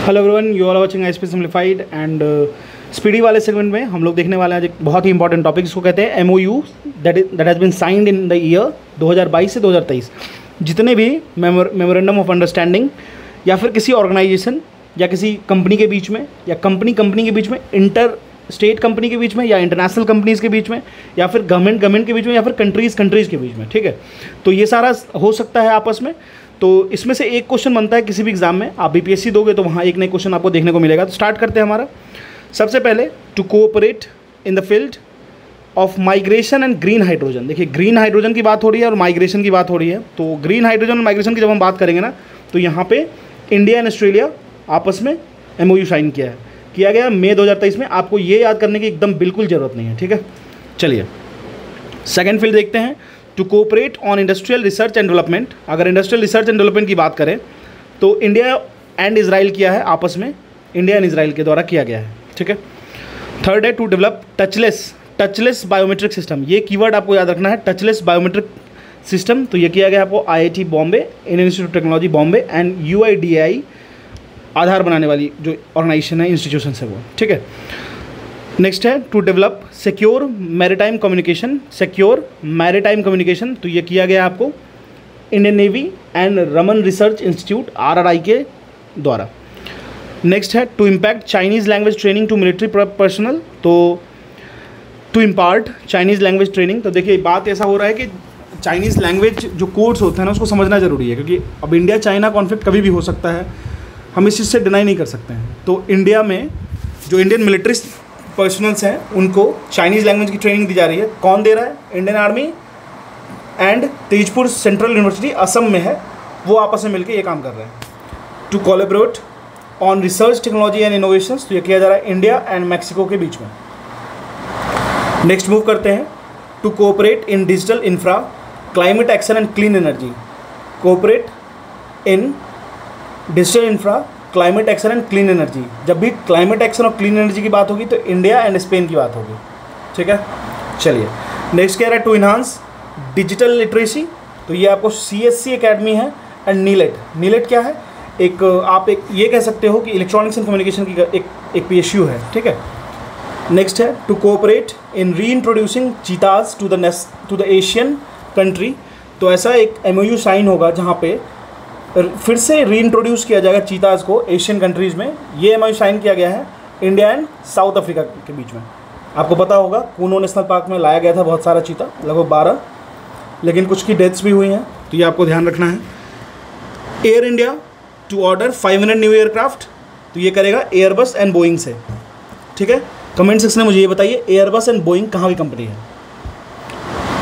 Hello everyone, you are watching ISP simplified and speedy वाले segment में हम लोग देखने वाले हैं एक बहुत ही इंपॉर्टेंट टॉपिक, इसको कहते हैं MOU that has been signed in the year 2022 से 2023। जितने भी मेमोरेंडम ऑफ अंडरस्टैंडिंग या फिर किसी ऑर्गेनाइजेशन या किसी कंपनी के बीच में या कंपनी के बीच में, इंटर स्टेट कंपनी के बीच में या इंटरनेशनल कंपनीज़ के बीच में या फिर गवर्नमेंट के बीच में या फिर कंट्रीज़ के बीच में, ठीक है। तो ये सारा हो सकता है आपस में। तो इसमें से एक क्वेश्चन बनता है किसी भी एग्जाम में, आप बीपीएससी दोगे तो वहाँ एक नए क्वेश्चन आपको देखने को मिलेगा। तो स्टार्ट करते हैं हमारा। सबसे पहले, to cooperate in the field of migration and green hydrogen. देखिए, ग्रीन हाइड्रोजन की बात हो रही है और माइग्रेशन की बात हो रही है। तो ग्रीन हाइड्रोजन और माइग्रेशन की जब हम बात करेंगे ना, तो यहाँ पे इंडिया एंड ऑस्ट्रेलिया आपस में एमओयू साइन किया गया मई 2023 में। आपको ये याद करने की एकदम बिल्कुल ज़रूरत नहीं है, ठीक है। चलिए सेकेंड फील्ड देखते हैं, to cooperate on industrial research and development. अगर इंडस्ट्रियल रिसर्च एंड डेवलपमेंट की बात करें तो इंडिया एंड इजराइल किया है, आपस में इंडिया एंड इजराइल के द्वारा किया गया है, ठीक है। थर्ड है, to develop touchless biometric system. ये कीवर्ड आपको याद रखना है, टचलेस बायोमेट्रिक सिस्टम। तो ये किया गया आपको IIT Bombay, Indian institute of Technology Bombay and UIDAI, Aadhaar बनाने वाली जो ऑर्गेनाइजेशन है, इंस्टीट्यूशन है वो, ठीक है। नेक्स्ट है, to develop secure maritime communication. तो ये किया गया आपको Indian Navy and Raman Research Institute RRI के द्वारा। नेक्स्ट है, to impact Chinese language training to military personnel. तो to impart Chinese language training. तो देखिए, बात ऐसा हो रहा है कि चाइनीज़ लैंग्वेज जो कोर्स होते हैं ना, उसको समझना ज़रूरी है, क्योंकि अब इंडिया चाइना कॉन्फ्लिक्ट कभी भी हो सकता है, हम इस चीज़ से डिनाई नहीं कर सकते हैं। तो इंडिया में जो इंडियन मिलिट्री पर्सनल्स हैं उनको चाइनीज़ लैंग्वेज की ट्रेनिंग दी जा रही है। कौन दे रहा है? Indian army and Tezpur central university Assam में है, वो आपस में मिलकर ये काम कर रहे हैं। To collaborate on research technology and innovations. तो ये किया जा रहा है इंडिया एंड मैक्सिको के बीच में। नेक्स्ट मूव करते हैं, to cooperate in digital infra, climate action and clean energy. Cooperate in digital infra, climate action and clean energy. जब भी क्लाइमेट एक्शन और क्लीन एनर्जी की बात होगी तो इंडिया एंड स्पेन की बात होगी, ठीक है। चलिए नेक्स्ट क्या है, टू इन्हांस डिजिटल लिटरेसी। तो ये आपको CSC एकेडमी है एंड नीलेट क्या है, आप ये कह सकते हो कि इलेक्ट्रॉनिक्स एंड कम्युनिकेशन की एक PSU है, ठीक है। नेक्स्ट है, to cooperate in re introducing cheetahs to the Asian country. तो ऐसा एक MOU साइन होगा जहाँ पे फिर से री इंट्रोड्यूस किया जाएगा चीताज को एशियन कंट्रीज़ में। ये MOU साइन किया गया है इंडिया एंड साउथ अफ्रीका के बीच में। आपको पता होगा कूनो नेशनल पार्क में लाया गया था बहुत सारा चीता, लगभग 12, लेकिन कुछ की डेथ्स भी हुई हैं, तो ये आपको ध्यान रखना है। Air India to order 500 new aircraft. तो ये करेगा एयरबस एंड बोइंग से, ठीक है। कमेंट सेक्शन में मुझे ये बताइए, एयरबस एंड बोइंग कहाँ की कंपनी है।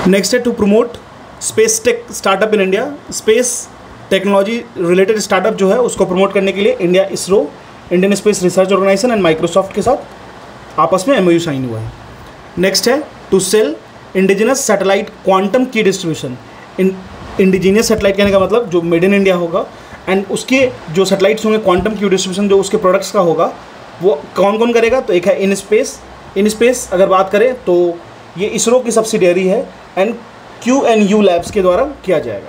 नेक्स्ट है, to promote space tech startup in India. Space technology related startup जो है उसको प्रमोट करने के लिए India ISRO, Indian Space Research Organisation and Microsoft के साथ आपस में MOU साइन हुआ है। नेक्स्ट है, to sell indigenous satellite quantum key distribution. Indigenous satellite कहने का मतलब जो मेड इन इंडिया होगा एंड उसके जो सैटेलाइट्स होंगे, क्वांटम की डिस्ट्रीब्यूशन जो उसके प्रोडक्ट्स का होगा, वो कौन कौन करेगा। तो एक है इन स्पेस अगर बात करें तो ये इसरो की सब्सिडियरी है एंड QNU लैब्स के द्वारा किया जाएगा।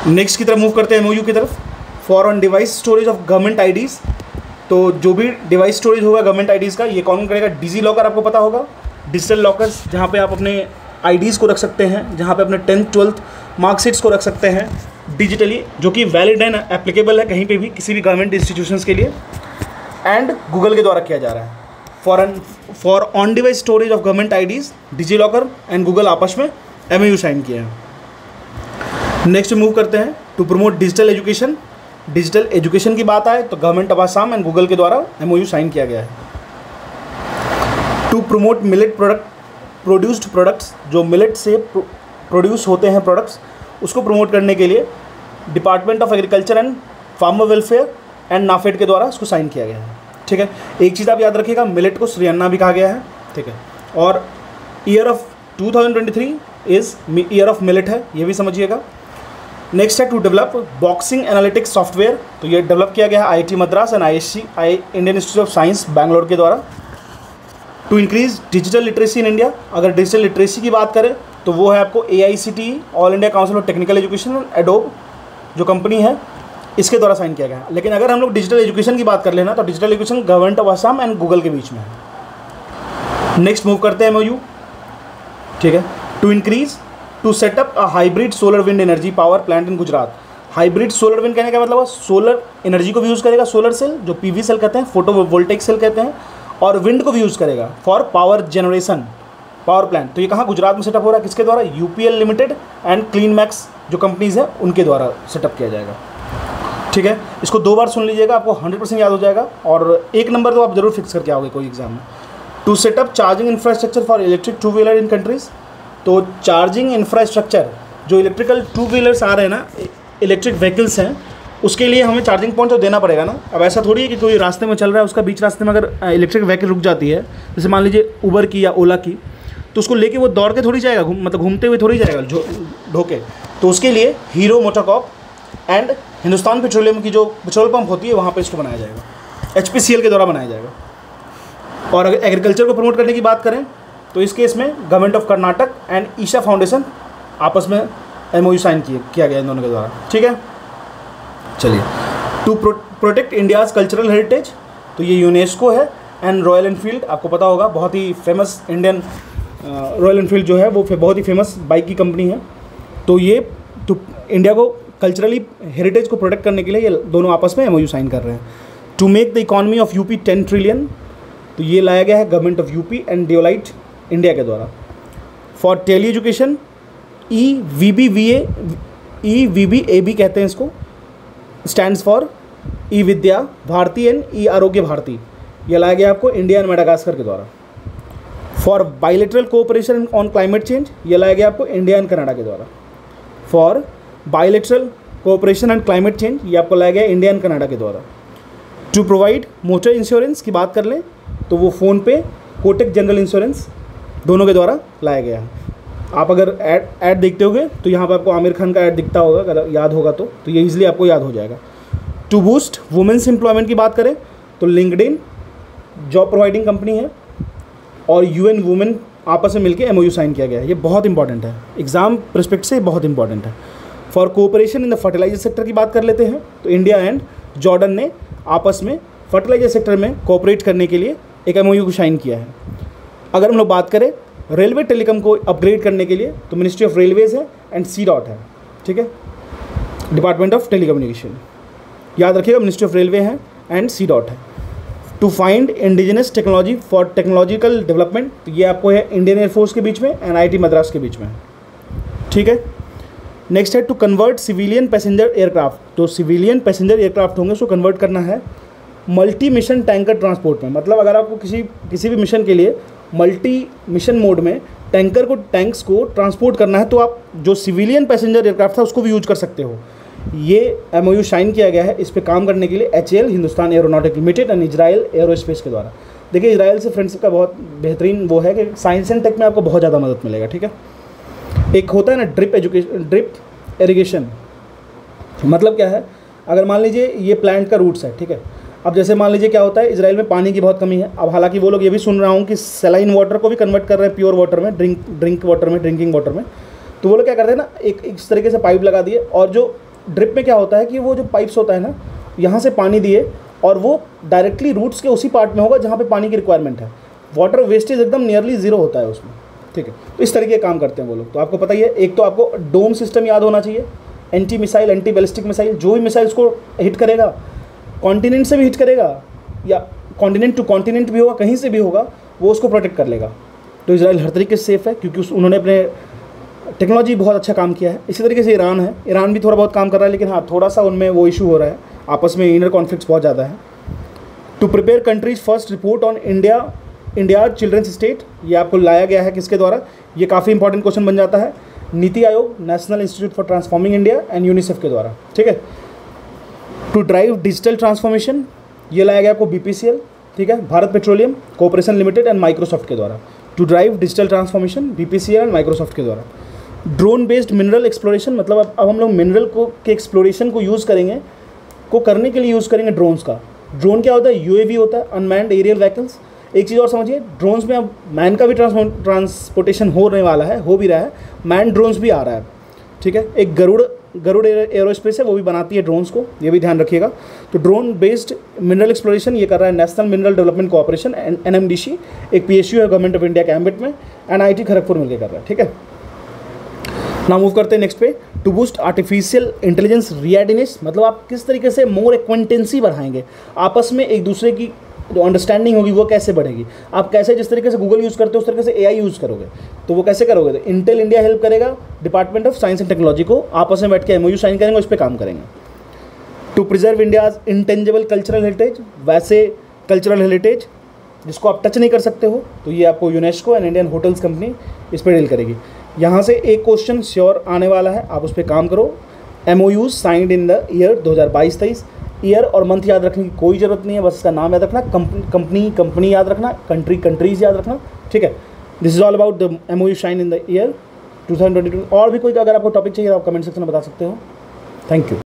नेक्स्ट की तरफ मूव करते हैं MOU की तरफ, for on device storage of government IDs। तो जो भी डिवाइस स्टोरेज होगा गवर्नमेंट IDs का, ये कौन करेगा? डिजी लॉकर, आपको पता होगा, डिजिटल लॉकर्स जहाँ पे आप अपने IDs को रख सकते हैं, जहाँ पे अपने 10th 12th मार्कशीट्स को रख सकते हैं डिजिटली, जो कि वैलिड एंड एप्लीकेबल है कहीं पे भी किसी भी गवर्नमेंट इंस्टीट्यूशंस के लिए, एंड गूगल के द्वारा किया जा रहा है। For on device storage of government IDs, DigiLocker and Google आपस में MOU साइन किया है। नेक्स्ट मूव करते हैं, to promote digital education. Digital education की बात आए तो government of Assam and Google के द्वारा MOU साइन किया गया है। To promote millet produced products. जो मिलेट से प्रोड्यूस होते हैं प्रोडक्ट्स, उसको प्रमोट करने के लिए department of agriculture and farmer welfare and NAFED के द्वारा उसको साइन किया गया है, ठीक है। एक चीज़ आप याद रखिएगा, मिलेट को श्रीअन्ना भी कहा गया है, ठीक है। और year of 2023 is year of millet है, ये भी समझिएगा। नेक्स्ट है, to develop boxing analytics software. तो ये डेवलप किया गया है IIT Madras and Indian institute of science Bangalore के द्वारा। To increase digital literacy in India. अगर डिजिटल लिटरेसी की बात करें तो वो है आपको AICTE, all India council of technical education, Adobe जो कंपनी है, इसके द्वारा साइन किया गया है। लेकिन अगर हम लोग डिजिटल एजुकेशन की बात कर लेना तो digital education government of Assam and Google के बीच में है। नेक्स्ट मूव करते हैं MOU, ठीक है। To set up a hybrid solar wind energy power plant in Gujarat. Hybrid solar wind कहने का मतलब सोलर एनर्जी को भी यूज़ करेगा, सोलर सेल जो PV सेल कहते हैं, फोटोवोल्टेइक सेल कहते हैं, और विंड को भी यूज़ करेगा for power generation, power plant. तो ये कहाँ गुजरात में सेटअप हो रहा है, किसके द्वारा? UPL limited and clean max जो कंपनीज़ हैं उनके द्वारा सेटअप किया जाएगा, ठीक है। इसको 2 बार सुन लीजिएगा, आपको 100% याद हो जाएगा, और 1 नंबर तो आप जरूर फिक्स करके आओगे कोई एग्जाम में। To set up charging infrastructure for electric 2 wheeler in countries. तो चार्जिंग इंफ्रास्ट्रक्चर जो इलेक्ट्रिकल 2 व्हीलर्स आ रहे हैं ना, इलेक्ट्रिक व्हीकल्स हैं, उसके लिए हमें चार्जिंग पॉइंट तो देना पड़ेगा ना। अब ऐसा थोड़ी है कि कोई रास्ते में चल रहा है, उसका बीच रास्ते में अगर इलेक्ट्रिक व्हीकल रुक जाती है, जैसे मान लीजिए उबर की या ओला की, तो उसको लेके वो दौड़ के थोड़ी जाएगा, मतलब घूमते हुए थोड़ी जाएगा ढोके। तो उसके लिए hero MotoCorp and Hindustan petroleum की जो पेट्रोल पंप होती है वहाँ पे इसको बनाया जाएगा, HPCL के द्वारा बनाया जाएगा। और अगर एग्रीकल्चर को प्रमोट करने की बात करें तो इस केस में government of Karnataka and Isha foundation आपस में MOU साइन किया गया इन दोनों के द्वारा, ठीक है। चलिए, to protect India's cultural heritage, तो ये यूनेस्को है, एंड रॉयल एनफील्ड, आपको पता होगा बहुत ही फेमस इंडियन रॉयल एनफील्ड जो है वो बहुत ही फेमस बाइक की कंपनी है। तो ये तो इंडिया को कल्चरली हेरिटेज को प्रोटेक्ट करने के लिए ये दोनों आपस में MOU साइन कर रहे हैं। To make the economy of UP 10 trillion, तो ये लाया गया है government of UP and Deloitte India के द्वारा। फॉर टेली एजुकेशन EVBAB कहते हैं इसको, stands for E Vidya Bharati and E Arogya Bharati, ये लाया गया आपको इंडिया एंड मेडागास्कर के द्वारा। For bilateral cooperation on climate change, ये लाया गया आपको इंडिया एंड कनाडा के द्वारा। For bilateral cooperation and climate change, ये आपको लाया गया इंडिया एंड कनाडा के द्वारा। टू प्रोवाइड मोटर इंश्योरेंस की बात कर लें तो वो फ़ोन पे कोटक जनरल इंश्योरेंस दोनों के द्वारा लाया गया है। आप अगर ऐड देखते होगे तो यहाँ पर आपको आमिर खान का ऐड दिखता होगा, अगर याद होगा तो ये ईजिली आपको याद हो जाएगा। टू बूस्ट वुमेन्स एम्प्लॉयमेंट की बात करें तो लिंक्डइन जॉब प्रोवाइडिंग कंपनी है, और UN वुमेन आपस में मिलकर MOU साइन किया गया है। ये बहुत इंपॉर्टेंट है, एग्जाम परस्पेक्ट से बहुत इंपॉर्टेंट है। For cooperation in the fertiliser sector की बात कर लेते हैं तो इंडिया एंड जॉर्डन ने आपस में फर्टिलाइजर सेक्टर में कोऑपरेट करने के लिए एक MOU को साइन किया है। अगर हम लोग बात करें रेलवे टेलीकॉम को अपग्रेड करने के लिए तो मिनिस्ट्री ऑफ रेलवेज है एंड CDOT है, ठीक है, डिपार्टमेंट ऑफ टेलीकम्युनिकेशन, याद रखिएगा, मिनिस्ट्री ऑफ रेलवे है एंड CDOT है। To find indigenous technology for technological development, तो ये आपको है इंडियन एयरफोर्स के बीच में एंड IIT मद्रास के बीच में, ठीक है। नेक्स्ट है to convert civilian passenger aircraft, तो सिविलियन पैसेंजर एयरक्राफ्ट होंगे उसको कन्वर्ट करना है मल्टी मिशन टैंकर ट्रांसपोर्ट में। मतलब अगर आपको किसी भी मिशन के लिए मल्टी मिशन मोड में टैंक्स को ट्रांसपोर्ट करना है तो आप जो सिविलियन पैसेंजर एयरक्राफ्ट था उसको भी यूज कर सकते हो। ये MOU साइन किया गया है इस पे काम करने के लिए HAL Hindustan aeronautic limited and Israel aerospace के द्वारा। देखिए इजराइल से फ्रेंडशिप का बहुत बेहतरीन वो है कि साइंस एंड टेक में आपको बहुत ज़्यादा मदद मिलेगा, ठीक है। एक होता है ना ड्रिप इरिगेशन, मतलब क्या है, अगर मान लीजिए ये प्लांट का रूट्स है, ठीक है। अब जैसे मान लीजिए क्या होता है, इजराइल में पानी की बहुत कमी है। अब हालांकि वो लोग ये भी सुन रहा हूँ कि सलाइन वाटर को भी कन्वर्ट कर रहे हैं प्योर वाटर में, ड्रिंकिंग वाटर में। तो वो लोग क्या करते हैं ना, एक इस तरीके से पाइप लगा दिए, और जो ड्रिप में क्या होता है कि वो जो पाइप्स होता है ना, यहाँ से पानी दिए और वो डायरेक्टली रूट्स के उसी पार्ट में होगा जहाँ पे पानी की रिक्वायरमेंट है। वाटर वेस्टेज एकदम नियरली ज़ीरो होता है उसमें, ठीक है। तो इस तरीके के काम करते हैं वो लोग। तो आपको पता ही है, एक तो आपको डोम सिस्टम याद होना चाहिए, anti missile, anti ballistic missile, जो भी मिसाइल्स को हिट करेगा, कॉन्टिनेंट से भी हिट करेगा या कॉन्टिनेंट टू कॉन्टिनेंट भी होगा, कहीं से भी होगा, वो उसको प्रोटेक्ट कर लेगा। तो इजराइल हर तरीके से सेफ़ है क्योंकि उन्होंने अपने टेक्नोलॉजी बहुत अच्छा काम किया है। इसी तरीके से ईरान है, ईरान भी थोड़ा बहुत काम कर रहा है, लेकिन हाँ थोड़ा सा उनमें वो इशू हो रहा है, आपस में इनर कॉन्फ्लिक्ट्स बहुत ज़्यादा है। To prepare countries first report on India children's state, ये आपको लाया गया है किसके द्वारा, ये काफ़ी इंपॉर्टेंट क्वेश्चन बन जाता है, NITI Aayog, national institute for transforming India and UNICEF के द्वारा, ठीक है। टू ड्राइव डिजिटल ट्रांसफॉर्मेशन, ये लाया गया आपको BPCL, ठीक है, Bharat petroleum corporation limited and Microsoft के द्वारा। To drive digital transformation BPCL and Microsoft के द्वारा। ड्रोन बेस्ड मिनरल एक्सप्लोरेशन, मतलब अब हम लोग मिनरल के एक्सप्लोरेशन को यूज़ करेंगे, को करने के लिए यूज़ करेंगे ड्रोन्स का। ड्रोन क्या होता है, UAV होता है, अनमैन्ड एरियल व्हीकल्स। एक चीज़ और समझिए, ड्रोन्स में अब मैन का भी ट्रांसपोर्टेशन होने वाला है, हो भी रहा है, मैन ड्रोन्स भी आ रहा है, ठीक है। एक गरुड़ गरुड़ एरोस्पेस है, वो भी बनाती है ड्रोन्स को, ये भी ध्यान रखिएगा। तो ड्रोन बेस्ड मिनरल एक्सप्लोरेशन ये कर रहा है national mineral development cooperation NMDC, एक PSU है गवर्नमेंट ऑफ इंडिया के एम्बिट में, NIT खड़गपुर मिलकर कर रहा है, ठीक है। ना मूव करते हैं नेक्स्ट पे। टू बूस्ट आर्टिफिशियल इंटेलिजेंस रिएडिनेस, मतलब आप किस तरीके से मोर एक्वेंटेंसी बढ़ाएंगे, आपस में एक दूसरे की जो अंडरस्टैंडिंग होगी वो कैसे बढ़ेगी, आप कैसे जिस तरीके से गूगल यूज़ करते हो उस तरीके से AI यूज़ करोगे, तो वो कैसे करोगे। तो इंटेल इंडिया हेल्प करेगा department of science and technology को, आपस में बैठ के MOU साइन करेंगे, उस पर काम करेंगे। To preserve India's intangible cultural heritage, वैसे कल्चरल हेरिटेज जिसको आप टच नहीं कर सकते हो, तो ये आपको UNESCO and Indian hotels company इस पर डील करेगी। यहाँ से एक क्वेश्चन श्योर आने वाला है, आप उस पर काम करो। MOUs signed in the year 2022-23, year और मंथ याद रखने की कोई ज़रूरत नहीं है, बस इसका नाम याद रखना, कंपनी याद रखना, कंट्रीज़ याद रखना, ठीक है। This is all about the MOU sign in the year 2022। और भी कोई अगर आपको टॉपिक चाहिए तो आप कमेंट सेक्शन में बता सकते हो। Thank you.